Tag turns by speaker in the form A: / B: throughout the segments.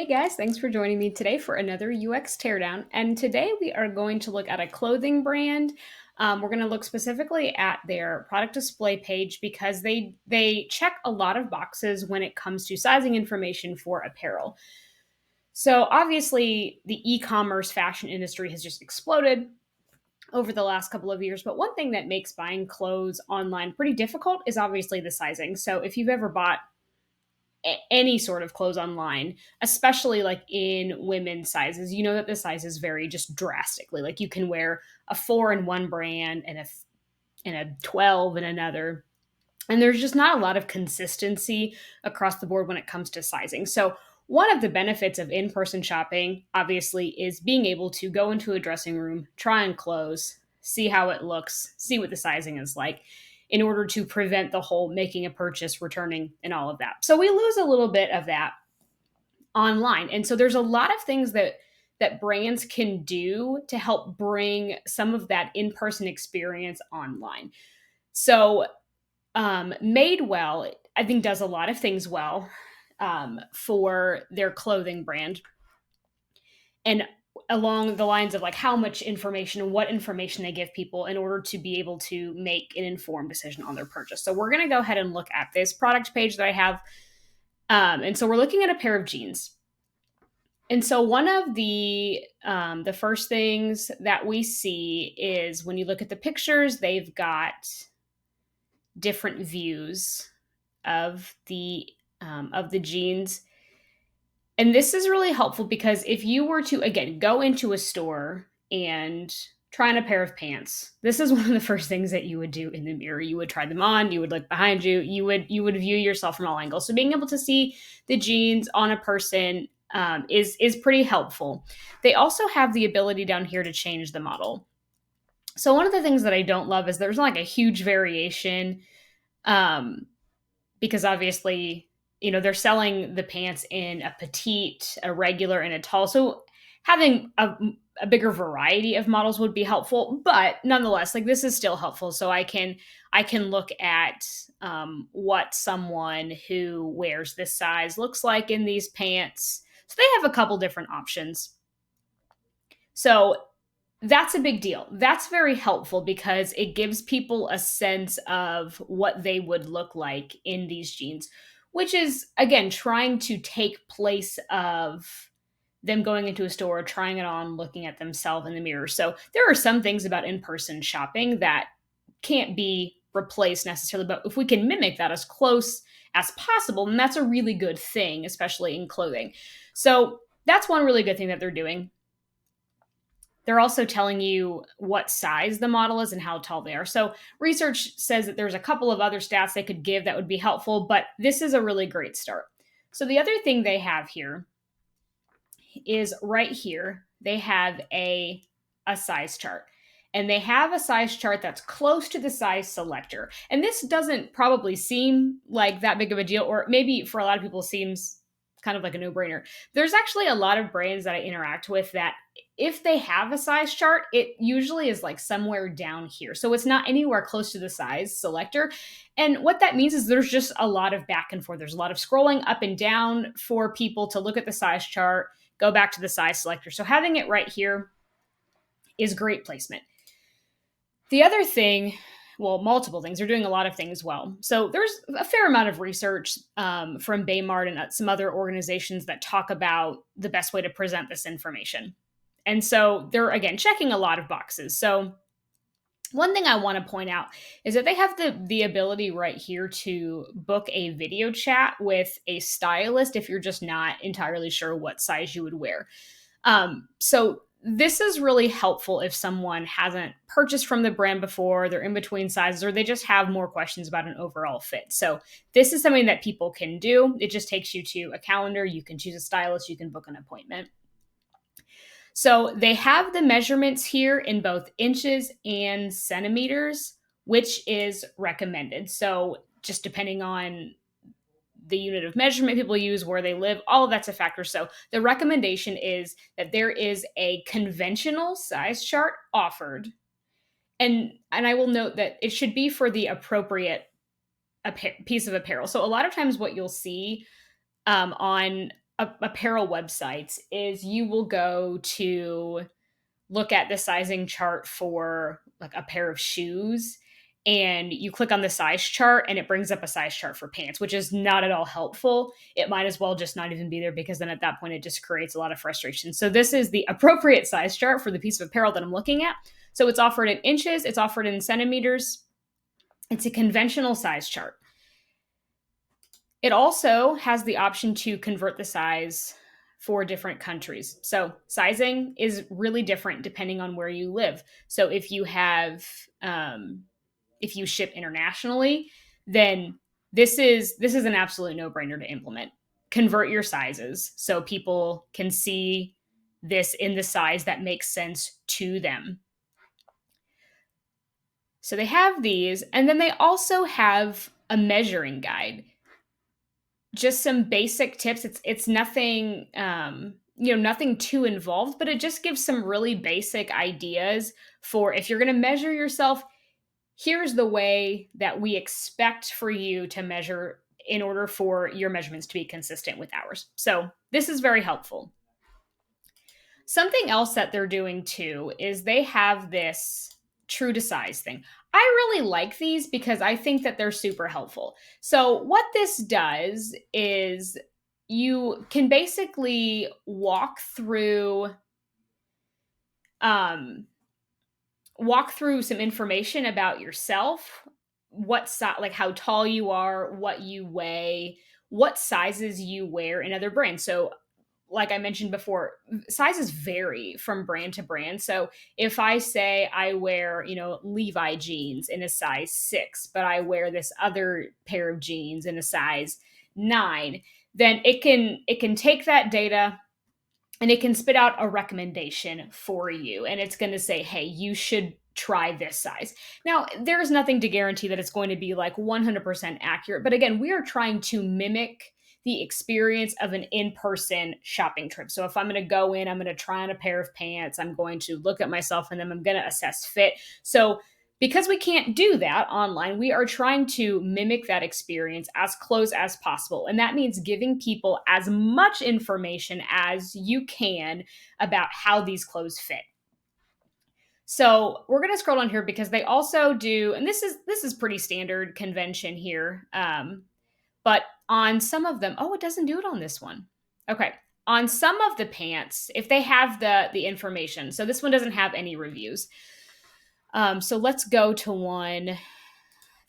A: Hey guys, thanks for joining me today for another UX Teardown. And today we are going to look at a clothing brand. We're going to look specifically at their product display page because they check a lot of boxes when it comes to sizing information for apparel. So obviously, the e-commerce fashion industry has just exploded over the last couple of years. But one thing that makes buying clothes online pretty difficult is obviously the sizing. So if you've ever bought any sort of clothes online, especially like in women's sizes, you know that the sizes vary just drastically. Like you can wear a 4 in one brand and a 12 in another. And there's just not a lot of consistency across the board when it comes to sizing. So one of the benefits of in-person shopping obviously is being able to go into a dressing room, try on clothes, see how it looks, see what the sizing is like in order to prevent the whole making a purchase, returning, and all of that. So we lose a little bit of that online. And so there's a lot of things that brands can do to help bring some of that in-person experience online. So Madewell, I think, does a lot of things well for their clothing brand. And along the lines of like how much information and what information they give people in order to be able to make an informed decision on their purchase. So we're going to go ahead and look at this product page that I have. And so we're looking at a pair of jeans. And so one of the first things that we see is when you look at the pictures, they've got different views of the jeans. And this is really helpful because if you were to, again, go into a store and try on a pair of pants, this is one of the first things that you would do in the mirror. You would try them on, you would look behind you, you would view yourself from all angles. So being able to see the jeans on a person is pretty helpful. They also have the ability down here to change the model. So one of the things that I don't love is there's not like a huge variation, um, because obviously, you know, they're selling the pants in a petite, a regular, and a tall. So having a bigger variety of models would be helpful, but nonetheless, like this is still helpful. So I can look at what someone who wears this size looks like in these pants. So they have a couple different options. So that's a big deal. That's very helpful because it gives people a sense of what they would look like in these jeans, which is, again, trying to take place of them going into a store, trying it on, looking at themselves in the mirror. So there are some things about in person shopping that can't be replaced necessarily, but if we can mimic that as close as possible, then that's a really good thing, especially in clothing. So that's one really good thing that they're doing. They're also telling you what size the model is and how tall they are. So research says that there's a couple of other stats they could give that would be helpful, but this is a really great start. So the other thing they have here is right here, they have a size chart. And they have a size chart that's close to the size selector. And this doesn't probably seem like that big of a deal, or maybe for a lot of people seems kind of like a no-brainer. There's actually a lot of brands that I interact with that if they have a size chart, it usually is like somewhere down here. So it's not anywhere close to the size selector. And what that means is there's just a lot of back and forth. There's a lot of scrolling up and down for people to look at the size chart, go back to the size selector. So having it right here is great placement. The other thing, well, multiple things. They're doing a lot of things well. So there's a fair amount of research from Baymart and some other organizations that talk about the best way to present this information. And so they're, again, checking a lot of boxes. So one thing I want to point out is that they have the ability right here to book a video chat with a stylist if you're just not entirely sure what size you would wear. So this is really helpful if someone hasn't purchased from the brand before, they're in between sizes, or they just have more questions about an overall fit. So this is something that people can do. It just takes you to a calendar. You can choose a stylist. You can book an appointment. So they have the measurements here in both inches and centimeters, which is recommended. So just depending on the unit of measurement people use, where they live, all of that's a factor. So the recommendation is that there is a conventional size chart offered. And I will note that it should be for the appropriate piece of apparel. So a lot of times what you'll see on apparel websites is you will go to look at the sizing chart for like a pair of shoes, and you click on the size chart and it brings up a size chart for pants, which is not at all helpful. It might as well just not even be there, because then at that point it just creates a lot of frustration. So this is the appropriate size chart for the piece of apparel that I'm looking at. So it's offered in inches, it's offered in centimeters. It's a conventional size chart. It also has the option to convert the size for different countries. So sizing is really different depending on where you live. So if you have, if you ship internationally, then this is an absolute no-brainer to implement. Convert your sizes so people can see this in the size that makes sense to them. So they have these, and then they also have a measuring guide. Just some basic tips. It's nothing, nothing too involved, but it just gives some really basic ideas for if you're going to measure yourself. Here's the way that we expect for you to measure in order for your measurements to be consistent with ours. So this is very helpful. Something else that they're doing too is they have this true to size thing. I really like these because I think that they're super helpful. So what this does is you can basically walk through some information about yourself, like how tall you are, what you weigh, what sizes you wear in other brands. So like I mentioned before, sizes vary from brand to brand. So if I say I wear, Levi jeans in a size 6, but I wear this other pair of jeans in a size 9, then it can take that data and it can spit out a recommendation for you. And it's going to say, hey, you should try this size. Now, there's nothing to guarantee that it's going to be like 100% accurate. But again, we are trying to mimic the experience of an in-person shopping trip. So if I'm going to go in, I'm going to try on a pair of pants, I'm going to look at myself in them, I'm going to assess fit. So because we can't do that online, we are trying to mimic that experience as close as possible. And that means giving people as much information as you can about how these clothes fit. So we're going to scroll down here because they also do, and this is pretty standard convention here. But on some of them, it doesn't do it on this one. Okay. On some of the pants, if they have the information, so this one doesn't have any reviews. So let's go to one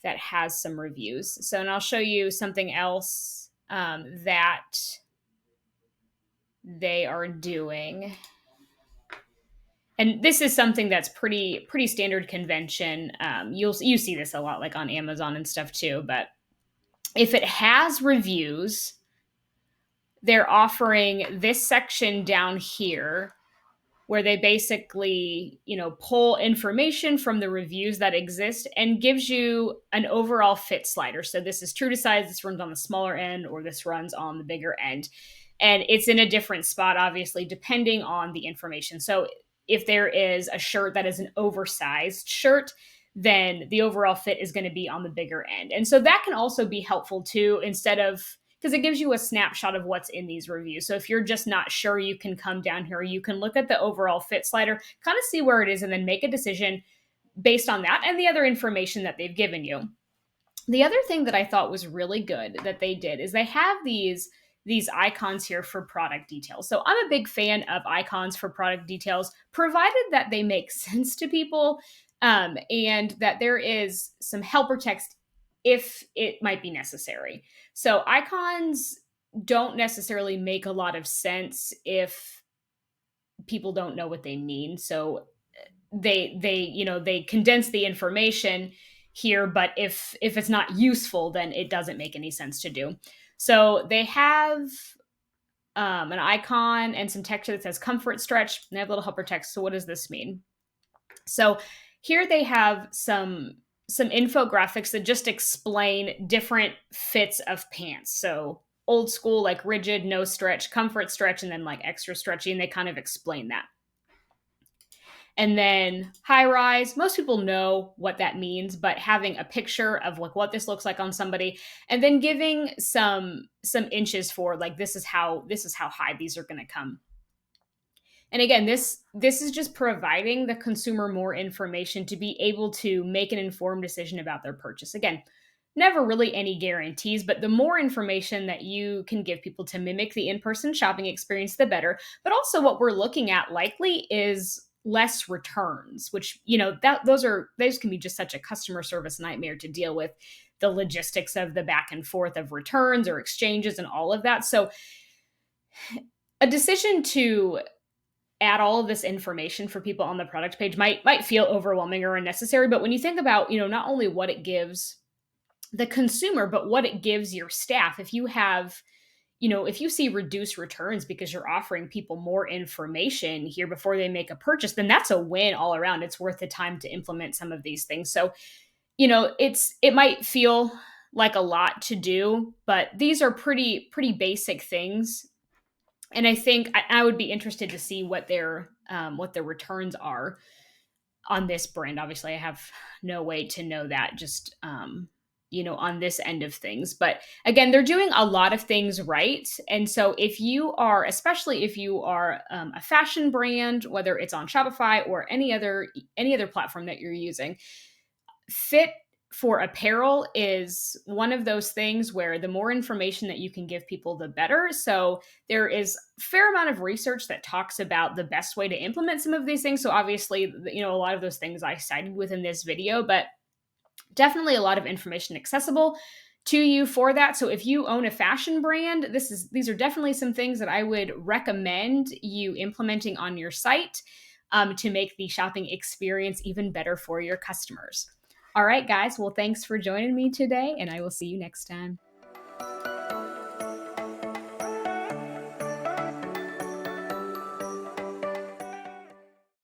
A: that has some reviews. So, and I'll show you something else that they are doing. And this is something that's pretty standard convention. You see this a lot, like on Amazon and stuff too. But if it has reviews, they're offering this section down here where they basically, pull information from the reviews that exist and gives you an overall fit slider. So this is true to size, this runs on the smaller end, or this runs on the bigger end. And it's in a different spot, obviously, depending on the information. So if there is a shirt that is an oversized shirt, then the overall fit is going to be on the bigger end. And so that can also be helpful too, because it gives you a snapshot of what's in these reviews. So if you're just not sure, you can come down here, you can look at the overall fit slider, kind of see where it is, and then make a decision based on that and the other information that they've given you. The other thing that I thought was really good that they did is they have these icons here for product details. So I'm a big fan of icons for product details, provided that they make sense to people, and that there is some helper text if it might be necessary. So icons don't necessarily make a lot of sense if people don't know what they mean. So they condense the information here, but if it's not useful, then it doesn't make any sense to do. So they have an icon and some text that says comfort stretch, and they have a little helper text. So what does this mean? So here they have some infographics that just explain different fits of pants. So old school, like rigid, no stretch, comfort stretch, and then like extra stretchy, and they kind of explain that. And then high rise, most people know what that means, but having a picture of like what this looks like on somebody, and then giving some inches for like this is how high these are going to come. And again, this is just providing the consumer more information to be able to make an informed decision about their purchase. Again, never really any guarantees, but the more information that you can give people to mimic the in-person shopping experience, the better. But also what we're looking at likely is less returns, which, that those can be just such a customer service nightmare to deal with, the logistics of the back and forth of returns or exchanges and all of that. So a decision to add all of this information for people on the product page might feel overwhelming or unnecessary, but when you think about, not only what it gives the consumer, but what it gives your staff, if you see reduced returns because you're offering people more information here before they make a purchase, then that's a win all around. It's worth the time to implement some of these things. So, it might feel like a lot to do, but these are pretty basic things. And I think I would be interested to see what their returns are on this brand. Obviously, I have no way to know that, just on this end of things. But again, they're doing a lot of things right. And so especially if you are a fashion brand, whether it's on Shopify or any other platform that you're using, fit for apparel is one of those things where the more information that you can give people, the better. So there is a fair amount of research that talks about the best way to implement some of these things. So obviously, a lot of those things I cited within this video, but definitely a lot of information accessible to you for that. So if you own a fashion brand, these are definitely some things that I would recommend you implementing on your site to make the shopping experience even better for your customers. All right, guys. Well, thanks for joining me today, and I will see you next time.